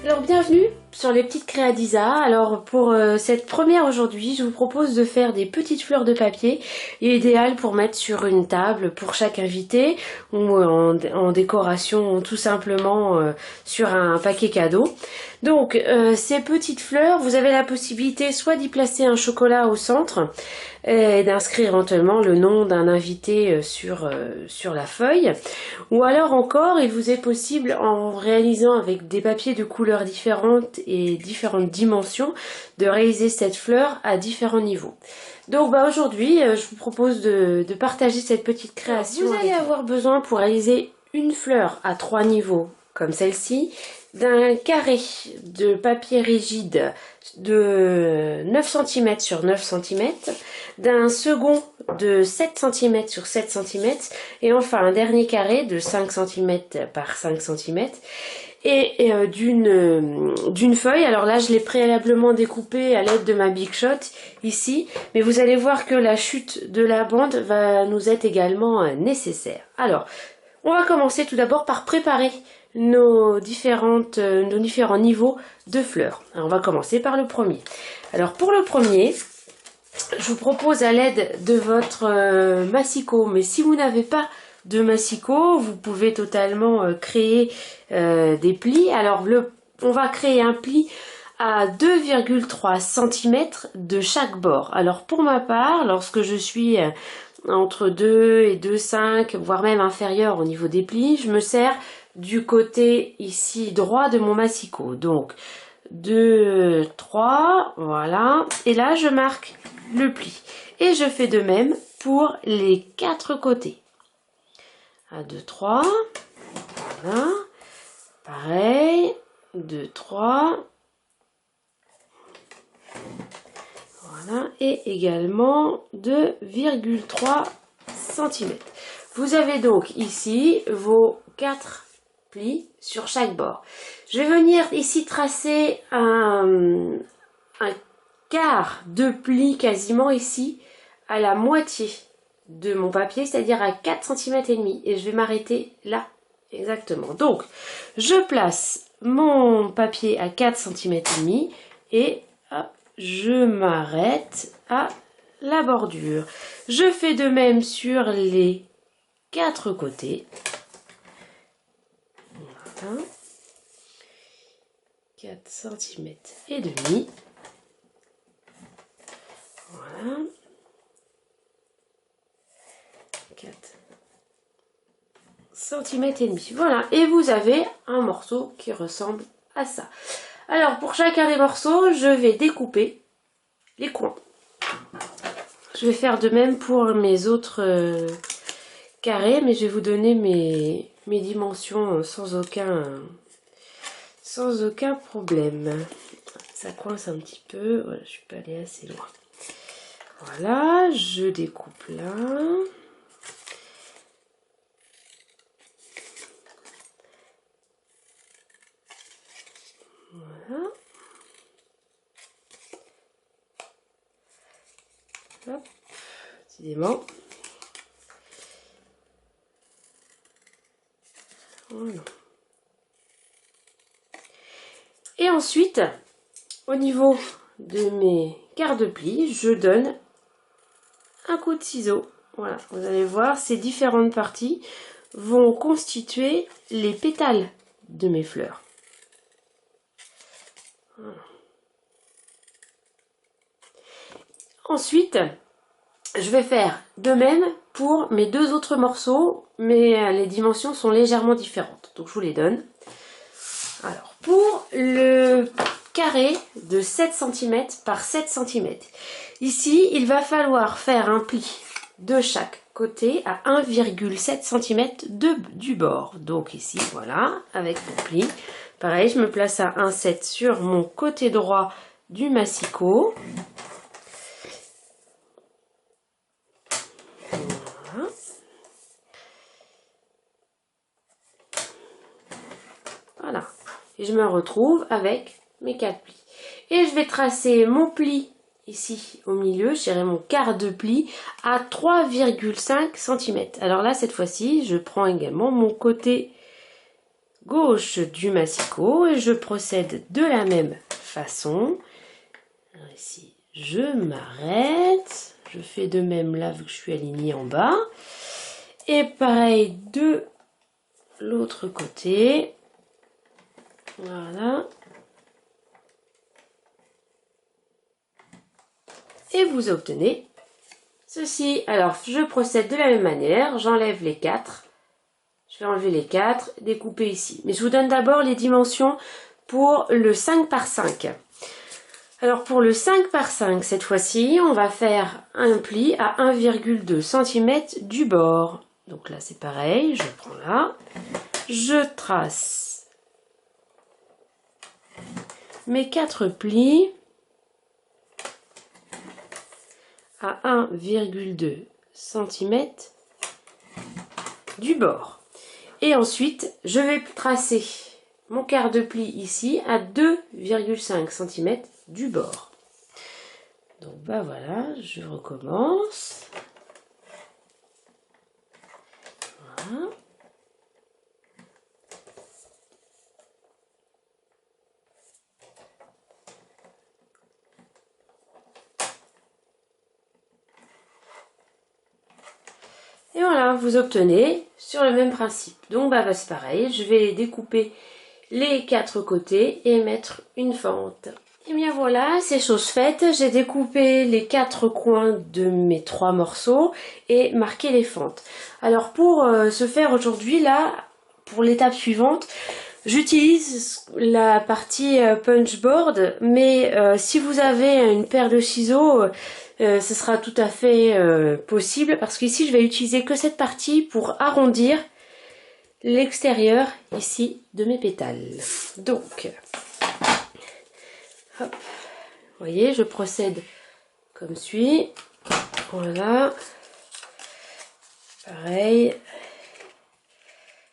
Alors bienvenue sur les petites Créadisa. Alors pour cette première aujourd'hui, je vous propose de faire des petites fleurs de papier, idéales pour mettre sur une table pour chaque invité ou en décoration tout simplement sur un paquet cadeau. Donc ces petites fleurs, vous avez la possibilité soit d'y placer un chocolat au centre et d'inscrire éventuellement le nom d'un invité sur la feuille, ou alors encore il vous est possible, en réalisant avec des papiers de couleurs différentes et différentes dimensions, de réaliser cette fleur à différents niveaux. Donc aujourd'hui je vous propose de partager cette petite création. Vous allez avoir besoin pour réaliser une fleur à 3 niveaux comme celle-ci d'un carré de papier rigide de 9 cm sur 9 cm, d'un second de 7 cm sur 7 cm, et enfin un dernier carré de 5 cm par 5 cm, et d'une feuille. Alors là je l'ai préalablement découpée à l'aide de ma Big Shot ici, mais vous allez voir que la chute de la bande va nous être également nécessaire. Alors on va commencer tout d'abord par préparer nos différents niveaux de fleurs. Alors on va commencer par le premier. Alors pour le premier, je vous propose à l'aide de votre massicot, mais si vous n'avez pas de massicot, vous pouvez totalement créer des plis. Alors on va créer un pli à 2,3 cm de chaque bord. Alors pour ma part, lorsque je suis entre 2 et 2,5, voire même inférieur au niveau des plis, je me sers du côté ici droit de mon massicot. Donc 2, 3, voilà. Et là je marque le pli. Et je fais de même pour les 4 côtés. 1, 2, 3. Voilà. Pareil. 2, 3. Voilà. Et également 2,3 cm. Vous avez donc ici vos 4 plis sur chaque bord. Je vais venir ici tracer un quart de pli quasiment ici à la moitié de mon papier, c'est-à-dire à 4 cm et demi, et je vais m'arrêter là exactement. Donc je place mon papier à 4 cm et demi et hop, je m'arrête à la bordure. Je fais de même sur les 4 côtés. Voilà. 4 cm et demi. Voilà. 4 cm et demi. Voilà. Et vous avez un morceau qui ressemble à ça. Alors, pour chacun des morceaux, je vais découper les coins. Je vais faire de même pour mes autres carrés, mais je vais vous donner mes dimensions sans aucun problème. Ça coince un petit peu. Voilà, je suis pas allée assez loin. Voilà, je découpe là. Voilà. Hop, décidément. Voilà. Et ensuite, au niveau de mes quarts de pli, je donne un coup de ciseau. Voilà, vous allez voir, ces différentes parties vont constituer les pétales de mes fleurs. Voilà. Ensuite, je vais faire de même pour mes 2 autres morceaux, mais les dimensions sont légèrement différentes. Donc je vous les donne. Alors, pour le carré de 7 cm par 7 cm, ici, il va falloir faire un pli de chaque côté à 1,7 cm du bord. Donc ici, voilà, avec mon pli. Pareil, je me place à 1,7 sur mon côté droit du massicot. Voilà. Voilà. Et je me retrouve avec mes 4 plis. Et je vais tracer mon pli ici au milieu, je dirais mon quart de pli à 3,5 cm. Alors là, cette fois-ci, je prends également mon côté gauche du massicot et je procède de la même façon. Alors ici, je m'arrête. Je fais de même là vu que je suis alignée en bas. Et pareil de l'autre côté. Voilà. Et vous obtenez ceci. Alors, je procède de la même manière. J'enlève les 4. Je vais enlever les 4, découper ici. Mais je vous donne d'abord les dimensions pour le 5 par 5. Alors, pour le 5 par 5, cette fois-ci, on va faire un pli à 1,2 cm du bord. Donc là, c'est pareil. Je prends là. Je trace mes 4 plis à 1,2 cm du bord. Et ensuite, je vais tracer mon quart de pli ici à 2,5 cm du bord. Donc bah voilà, je recommence. Voilà. Et voilà, vous obtenez sur le même principe. Donc bah c'est pareil, je vais découper les 4 côtés et mettre une fente. Et bien voilà, c'est chose faite. J'ai découpé les 4 coins de mes 3 morceaux et marqué les fentes. Alors pour ce faire aujourd'hui, là, pour l'étape suivante, j'utilise la partie punchboard, mais si vous avez une paire de ciseaux, ce sera tout à fait possible, parce qu'ici je vais utiliser que cette partie pour arrondir l'extérieur ici de mes pétales. Donc, hop, vous voyez, je procède comme suit. Voilà, pareil,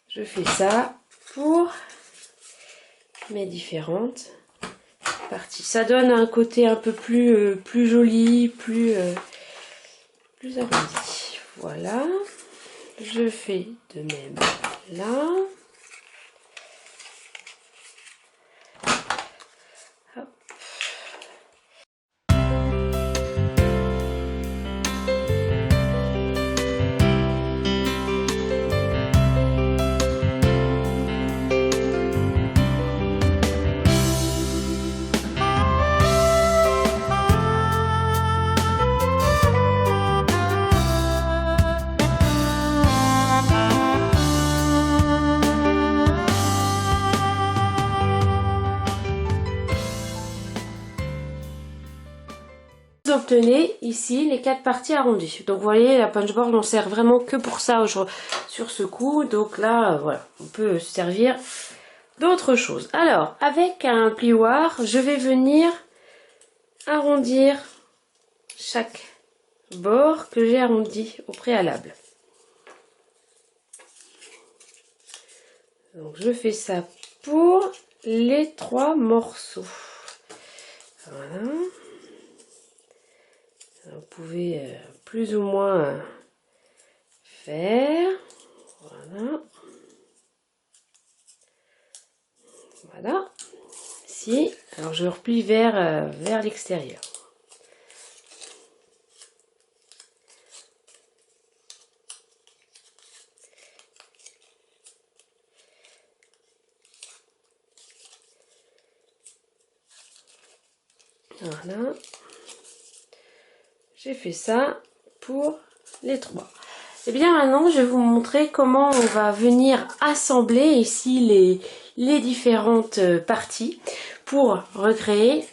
je fais ça pour mes différentes parties. Ça donne un côté un peu plus joli, plus arrondi. Voilà, je fais de même là. Hop. Vous obtenez ici les 4 parties arrondies. Donc vous voyez, la punchboard on sert vraiment que pour ça sur ce coup. Donc là, voilà, on peut se servir d'autres choses. Alors, avec un plioir, je vais venir arrondir chaque bord que j'ai arrondi au préalable. Donc je fais ça pour les 3 morceaux. Voilà. Vous pouvez plus ou moins faire. Voilà. Voilà. Ici. Alors je replie vers l'extérieur. Voilà. J'ai fait ça pour les 3. Et bien maintenant, je vais vous montrer comment on va venir assembler ici les différentes parties pour recréer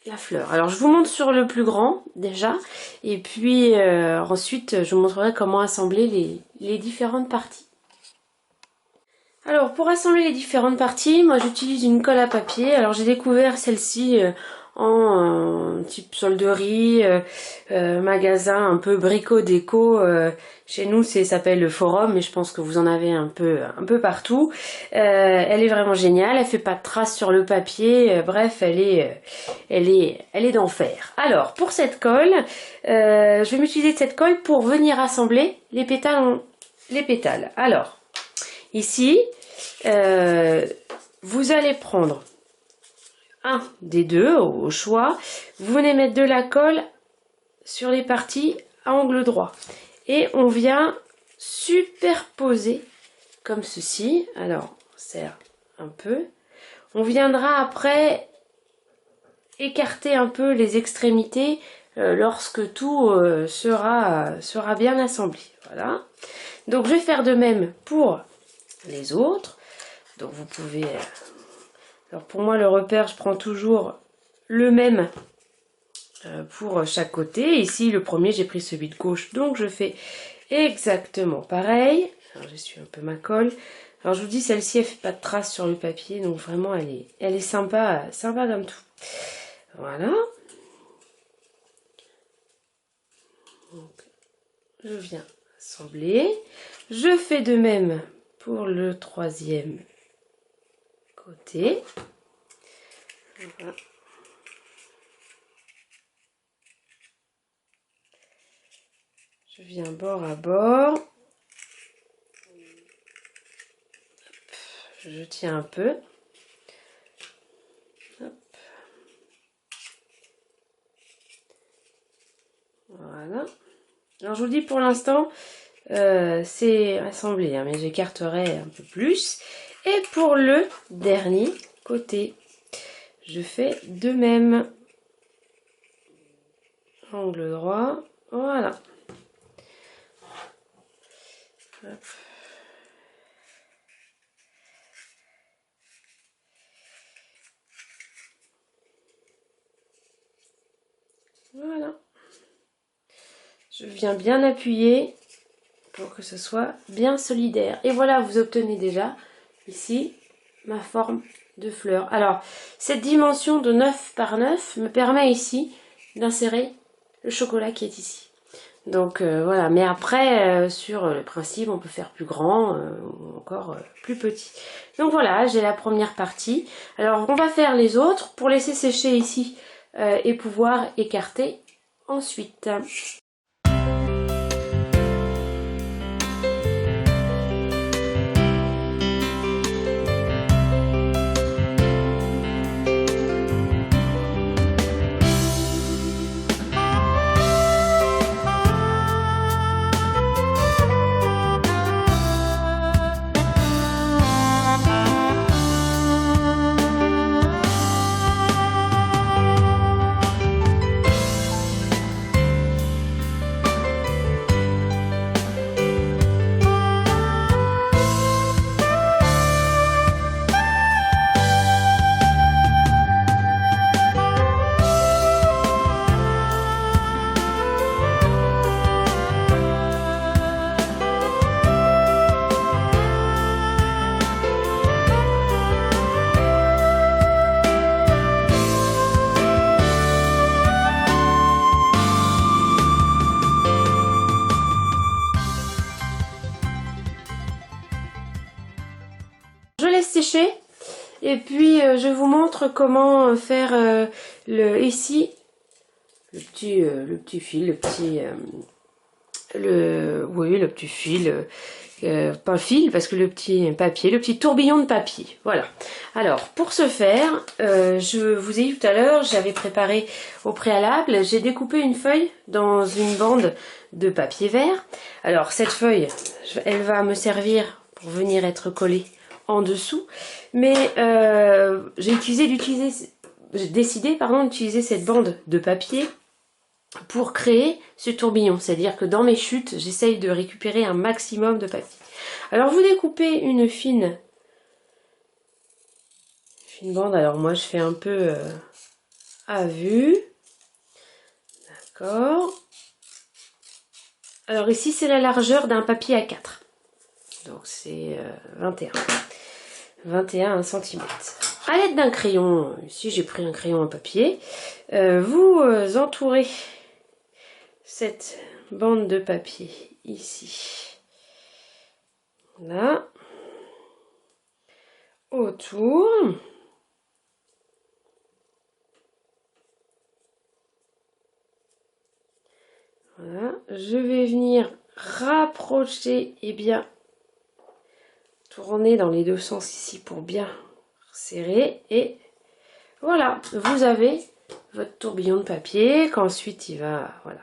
la fleur. Alors je vous montre sur le plus grand déjà, et puis ensuite je vous montrerai comment assembler les différentes parties. Alors pour assembler les différentes parties, moi j'utilise une colle à papier. Alors j'ai découvert celle-ci en type solderie, magasin un peu brico déco. Chez nous ça s'appelle le Forum, mais je pense que vous en avez un peu partout. Elle est vraiment géniale, elle fait pas de traces sur le papier, bref elle est d'enfer. Alors pour cette colle, je vais m'utiliser de cette colle pour venir assembler les pétales. Alors ici Vous allez prendre un des deux au choix. Vous venez mettre de la colle sur les parties à angle droit. Et on vient superposer comme ceci. Alors, on serre un peu. On viendra après écarter un peu les extrémités lorsque tout sera bien assemblé. Voilà. Donc, je vais faire de même pour les autres. Donc, vous pouvez... alors, pour moi, le repère, je prends toujours le même pour chaque côté. Ici, le premier, j'ai pris celui de gauche. Donc, je fais exactement pareil. Alors, j'essuie un peu ma colle. Alors, je vous dis, celle-ci, elle fait pas de traces sur le papier. Donc, vraiment, elle est sympa, sympa comme tout. Voilà. Donc, je viens assembler. Je fais de même pour le troisième côté. Voilà. Je viens bord à bord. Je tiens un peu. Hop. Voilà. Alors je vous dis pour l'instant, c'est assemblé, hein, mais j'écarterai un peu plus. Et pour le dernier côté, je fais de même. Angle droit, voilà. Hop. Voilà. Je viens bien appuyer pour que ce soit bien solidaire. Et voilà, vous obtenez déjà ici ma forme de fleur. Alors, cette dimension de 9 par 9 me permet ici d'insérer le chocolat qui est ici. Donc voilà, mais après, sur le principe, on peut faire plus grand ou encore plus petit. Donc voilà, j'ai la première partie. Alors, on va faire les autres pour laisser sécher ici et pouvoir écarter ensuite. Je laisse sécher et puis je vous montre comment faire ici le petit fil, le petit fil, pas fil parce que le petit papier, le petit tourbillon de papier. Voilà. Alors pour ce faire, je vous ai dit tout à l'heure, j'avais préparé au préalable, j'ai découpé une feuille dans une bande de papier vert. Alors cette feuille, elle va me servir pour venir être collée en dessous, mais j'ai décidé d'utiliser cette bande de papier pour créer ce tourbillon, c'est-à-dire que dans mes chutes, j'essaye de récupérer un maximum de papier. Alors vous découpez une fine bande, alors moi je fais un peu à vue, d'accord. Alors ici c'est la largeur d'un papier A4, donc c'est 21 cm. À l'aide d'un crayon, ici j'ai pris un crayon à papier, vous entourez cette bande de papier ici, là, autour. Voilà, je vais venir rapprocher, et bien, tourner dans les deux sens ici pour bien serrer. Et voilà, vous avez votre tourbillon de papier qu'ensuite il va, voilà,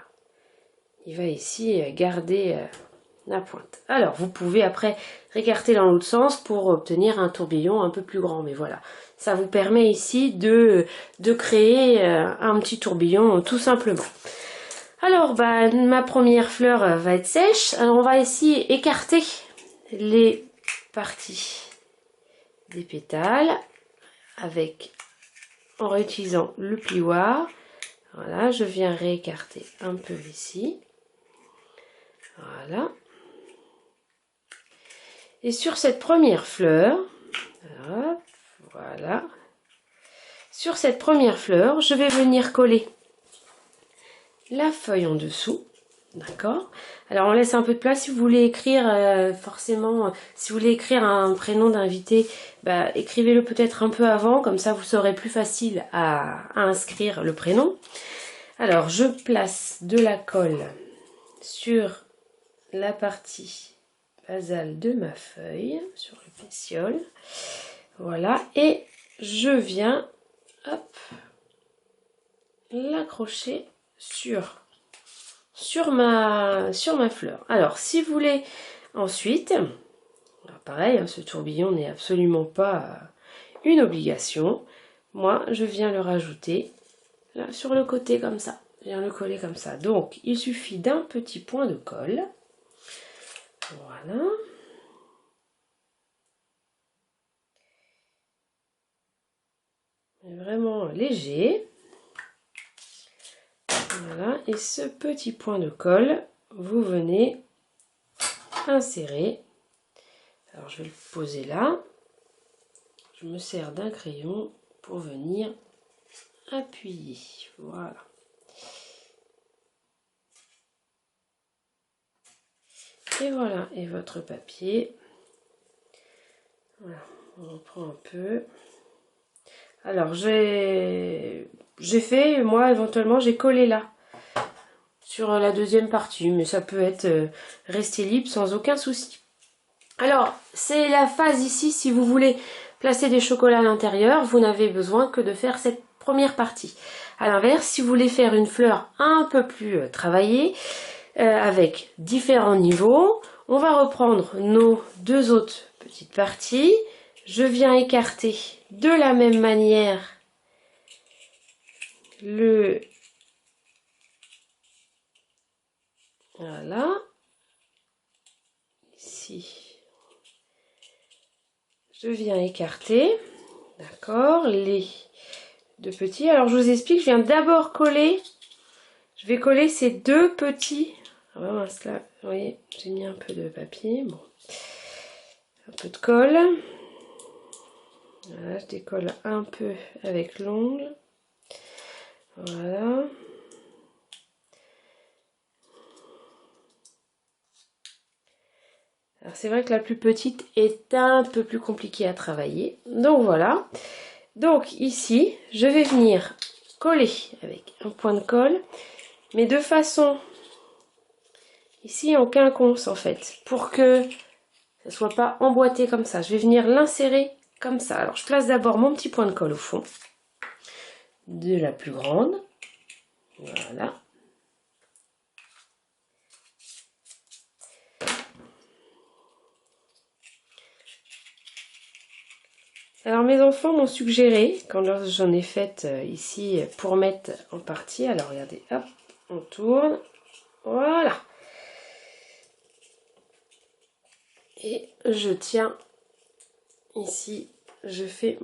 il va ici garder la pointe. Alors, vous pouvez après récarter dans l'autre sens pour obtenir un tourbillon un peu plus grand. Mais voilà, ça vous permet ici de créer un petit tourbillon tout simplement. Alors, bah, ma première fleur va être sèche. Alors, on va ici écarter les parties des pétales en réutilisant le plioir. Voilà, je viens réécarter un peu ici. Voilà. Et sur cette première fleur, voilà, sur cette première fleur, je vais venir coller la feuille en dessous, d'accord? Alors on laisse un peu de place si vous voulez écrire, forcément, si vous voulez écrire un prénom d'invité, bah, écrivez-le peut-être un peu avant, comme ça vous serez plus facile à inscrire le prénom. Alors je place de la colle sur la partie basale de ma feuille, sur le pétiole, voilà, et je viens, hop, l'accrocher sur ma fleur. Alors si vous voulez ensuite, alors pareil, hein, ce tourbillon n'est absolument pas une obligation, moi je viens le rajouter là sur le côté comme ça, je viens le coller comme ça. Donc il suffit d'un petit point de colle, voilà. Vraiment léger. Voilà, et ce petit point de colle, vous venez insérer. Alors je vais le poser là. Je me sers d'un crayon pour venir appuyer. Voilà. Et voilà, et votre papier. Voilà, on reprend un peu. Alors j'ai fait, moi éventuellement j'ai collé là sur la deuxième partie, mais ça peut être resté libre sans aucun souci. Alors c'est la phase ici, si vous voulez placer des chocolats à l'intérieur, vous n'avez besoin que de faire cette première partie. À l'inverse, si vous voulez faire une fleur un peu plus travaillée, avec différents niveaux, on va reprendre nos deux autres petites parties. Je viens écarter de la même manière voilà, ici, je viens écarter, d'accord, les deux petits. Alors je vous explique, je viens d'abord coller, je vais coller ces deux petits, ah bah mince là, vous voyez, j'ai mis un peu de papier, bon, un peu de colle. Voilà, je décolle un peu avec l'ongle. Voilà. Alors c'est vrai que la plus petite est un peu plus compliquée à travailler. Donc voilà. Donc ici, je vais venir coller avec un point de colle, mais de façon ici en quinconce en fait, pour que ça ne soit pas emboîté comme ça. Je vais venir l'insérer comme ça. Alors je place d'abord mon petit point de colle au fond de la plus grande. Voilà. Alors mes enfants m'ont suggéré, quand j'en ai fait ici pour mettre en partie, alors regardez, hop, on tourne, voilà. Et je tiens ici, je fais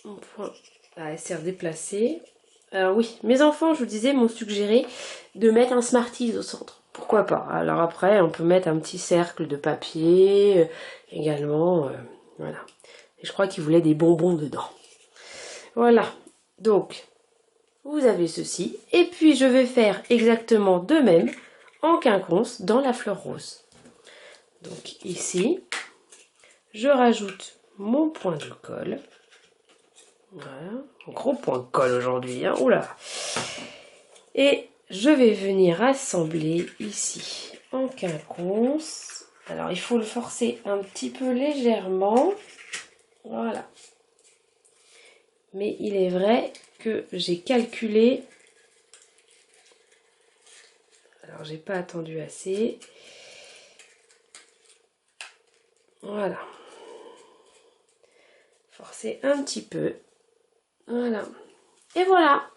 mon point, ah, elle s'est redéplacée. Alors oui, mes enfants, je vous disais, m'ont suggéré de mettre un Smarties au centre. Pourquoi pas? Alors après, on peut mettre un petit cercle de papier également, voilà. Et je crois qu'ils voulaient des bonbons dedans. Voilà, donc vous avez ceci. Et puis je vais faire exactement de même en quinconce dans la fleur rose. Donc ici, je rajoute mon point de colle. Voilà, un gros point de colle aujourd'hui, hein. Oula. Et je vais venir assembler ici en quinconce. Alors il faut le forcer un petit peu légèrement. Voilà. Mais il est vrai que j'ai calculé. Alors j'ai pas attendu assez. Voilà. Forcer un petit peu. Voilà. Et voilà.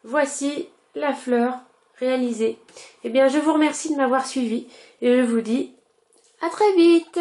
Voici la fleur réalisée. Eh bien, je vous remercie de m'avoir suivi et je vous dis à très vite.